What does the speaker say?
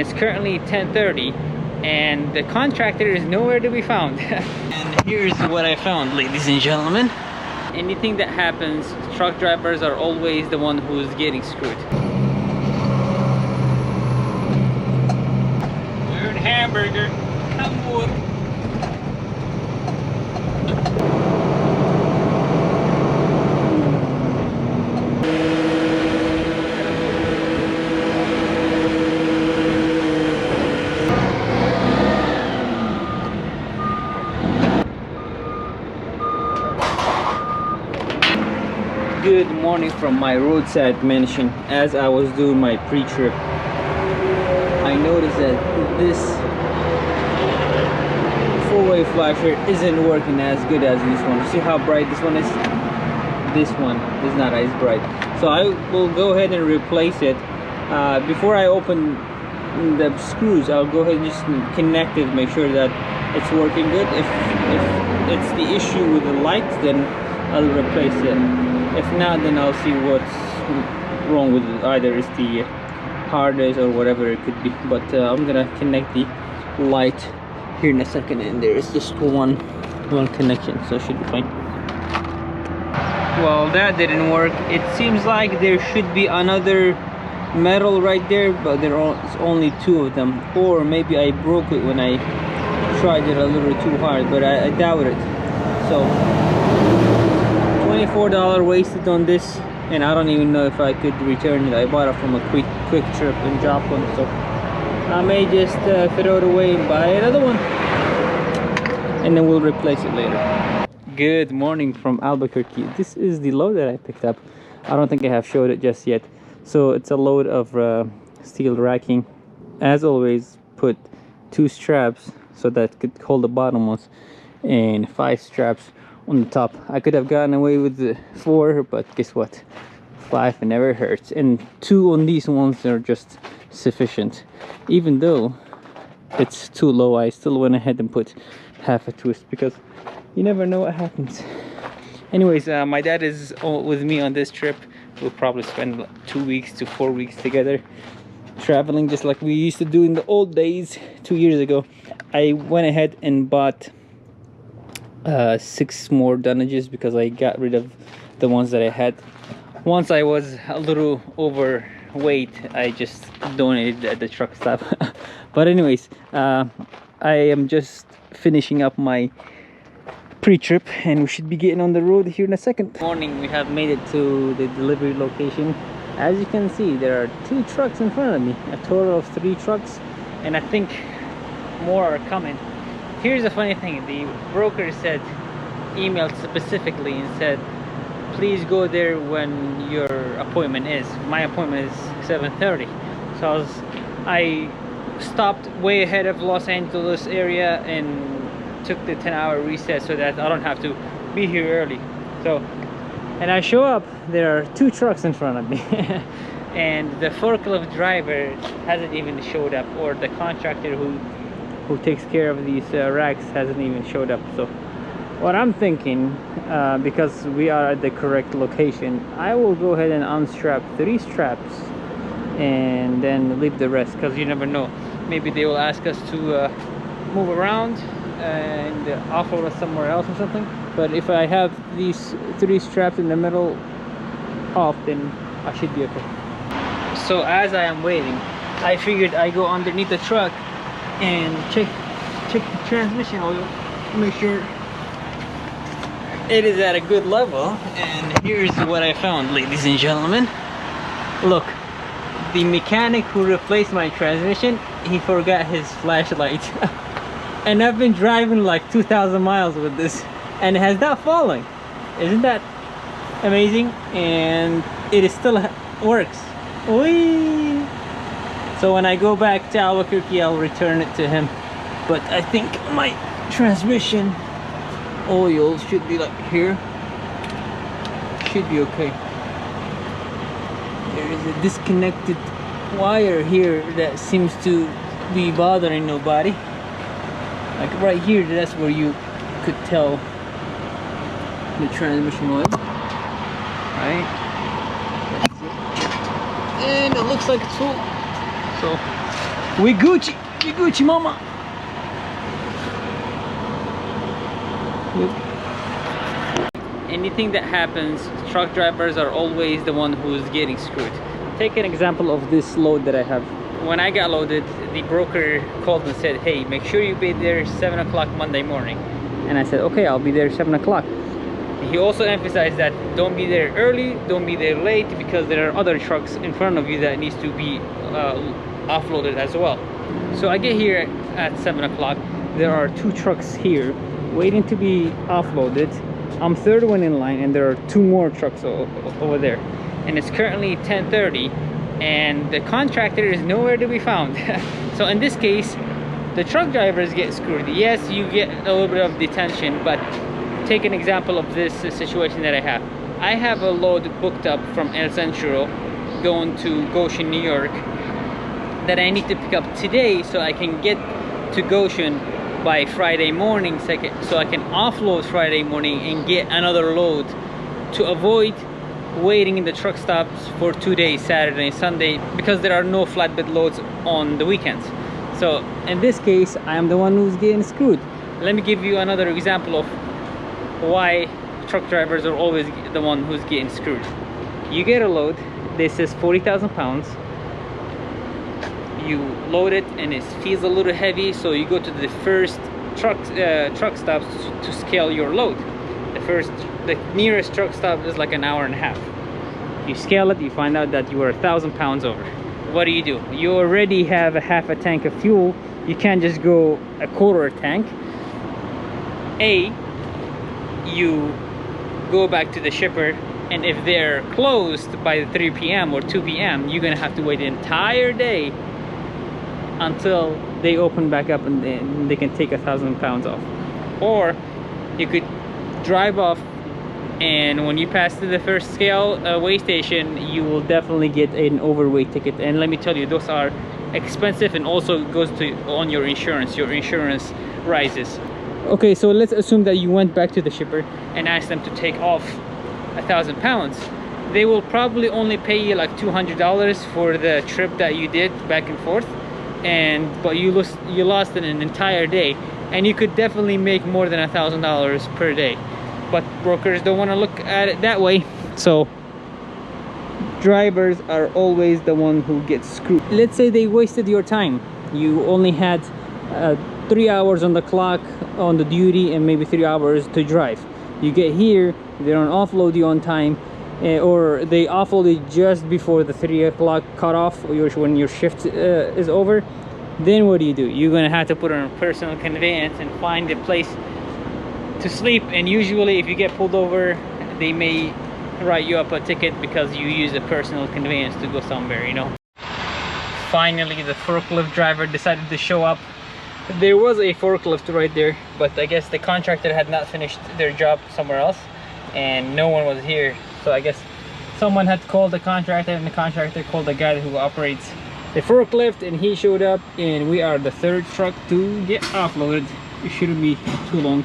It's currently 10:30 and the contractor is nowhere to be found. And here's what I found, ladies and gentlemen. Anything that happens, truck drivers are always the one who's getting screwed. Weird hamburger. Come on. Good morning from my roadside mansion. As I was doing my pre-trip, I noticed that this four-way flasher isn't working as good as this one. See how bright this one is? This one is not as bright. So I will go ahead and replace it. Before I open the screws, I'll go ahead and just connect it, make sure that it's working good. If it's the issue with the light, then I'll replace it. If not, then I'll see what's wrong with it. Either it's the hard disk or whatever it could be. But I'm gonna connect the light here in a second, and there is just one connection, so it should be fine. Well, that didn't work. It seems like there should be another metal right there, but there's only two of them. Or maybe I broke it when I tried it a little too hard, but I doubt it. So $24 wasted on this, and I don't even know if I could return it. I bought it from a quick trip in Japan, so I may just throw it away and buy another one, and then we'll replace it later. Good morning from Albuquerque. This is the load that I picked up. I don't think I have showed it just yet. So it's a load of steel racking. As always, put 2 straps so that could hold the bottom ones, and 5 straps on the top. I could have gotten away with the 4, but guess what? 5 never hurts, and 2 on these ones are just sufficient. Even though it's too low, I still went ahead and put half a twist, because you never know what happens. Anyways, my dad is with me on this trip. We'll probably spend 2 weeks to 4 weeks together traveling, just like we used to do in the old days 2 years ago. I went ahead and bought 6 more dunnages because I got rid of the ones that I had. Once I was a little overweight, I just donated at the truck stop. But anyways, I am just finishing up my pre-trip, and we should be getting on the road here in a second. Morning, we have made it to the delivery location. As you can see, there are 2 trucks in front of me, a total of 3 trucks, and I think more are coming. Here's the funny thing, the broker said, emailed specifically and said, please go there when your appointment is. My appointment is 7:30. So I stopped way ahead of Los Angeles area and took the 10-hour reset so that I don't have to be here early. So, and I show up, there are 2 trucks in front of me. And the forklift driver hasn't even showed up, or the contractor who takes care of these racks hasn't even showed up. So what I'm thinking, because we are at the correct location, I will go ahead and unstrap 3 straps and then leave the rest, because you never know, maybe they will ask us to move around and offload us somewhere else or something. But if I have these 3 straps in the middle off, then I should be okay. So as I am waiting, I figured I go underneath the truck and check the transmission oil, make sure it is at a good level. And here's what I found, ladies and gentlemen. Look, the mechanic who replaced my transmission, he forgot his flashlight. And I've been driving like 2,000 miles with this, and it has not fallen. Isn't that amazing? And it still works. Whee! So when I go back to Albuquerque, I'll return it to him. But I think my transmission oil should be like here. Should be okay. There is a disconnected wire here that seems to be bothering nobody. Like right here, that's where you could tell the transmission oil. Right? And it looks like it's full. So We Gucci, mama. Anything that happens, truck drivers are always the one who's getting screwed. Take an example of this load that I have. When I got loaded, the broker called and said, hey, make sure you be there 7 o'clock Monday morning. And I said, okay, I'll be there 7 o'clock. He also emphasized that don't be there early, don't be there late, because there are other trucks in front of you that needs to be offloaded as well. So I get here at 7 o'clock. There are 2 trucks here waiting to be offloaded. I'm third one in line, and there are 2 more trucks over there. And it's currently 10:30, and the contractor is nowhere to be found. So in this case, the truck drivers get screwed. Yes, you get a little bit of detention, but take an example of this situation that I have. I have a load booked up from El Centro going to Goshen, New York, that I need to pick up today so I can get to Goshen by Friday morning, so I can offload Friday morning and get another load, to avoid waiting in the truck stops for 2 days, Saturday and Sunday, because there are no flatbed loads on the weekends. So in this case, I am the one who's getting screwed. Let me give you another example of why truck drivers are always the one who's getting screwed. You get a load, this is 40,000 pounds. You load it and it feels a little heavy, so you go to the first truck stops to scale your load. The nearest truck stop is like an hour and a half. You scale it, you find out that you are 1,000 pounds over. What do? You already have a half a tank of fuel. You can't just go a quarter tank. You go back to the shipper, and if they're closed by 3 p.m. or 2 p.m., you're gonna have to wait the entire day until they open back up and they can take 1,000 pounds off. Or you could drive off, and when you pass to the first scale weigh station, you will definitely get an overweight ticket. And let me tell you, those are expensive, and also goes on your insurance. Your insurance rises. Okay, so let's assume that you went back to the shipper and asked them to take off 1,000 pounds. They will probably only pay you like $200 for the trip that you did back and forth, but you lost an entire day, and you could definitely make more than $1,000 per day. But brokers don't want to look at it that way, so drivers are always the one who gets screwed. Let's say they wasted your time. You only had 3 hours on the clock on the duty, and maybe 3 hours to drive. You get here, they don't offload you on time, or they offload you just before the 3 o'clock cutoff, or when your shift is over. Then what do? You're gonna have to put on a personal conveyance and find a place to sleep. And usually if you get pulled over, they may write you up a ticket because you use a personal conveyance to go somewhere, you know. Finally, the forklift driver decided to show up. There was a forklift right there, but I guess the contractor had not finished their job somewhere else, and no one was here. So I guess someone had called the contractor, and the contractor called the guy who operates the forklift, and he showed up, and we are the third truck to get offloaded. It shouldn't be too long.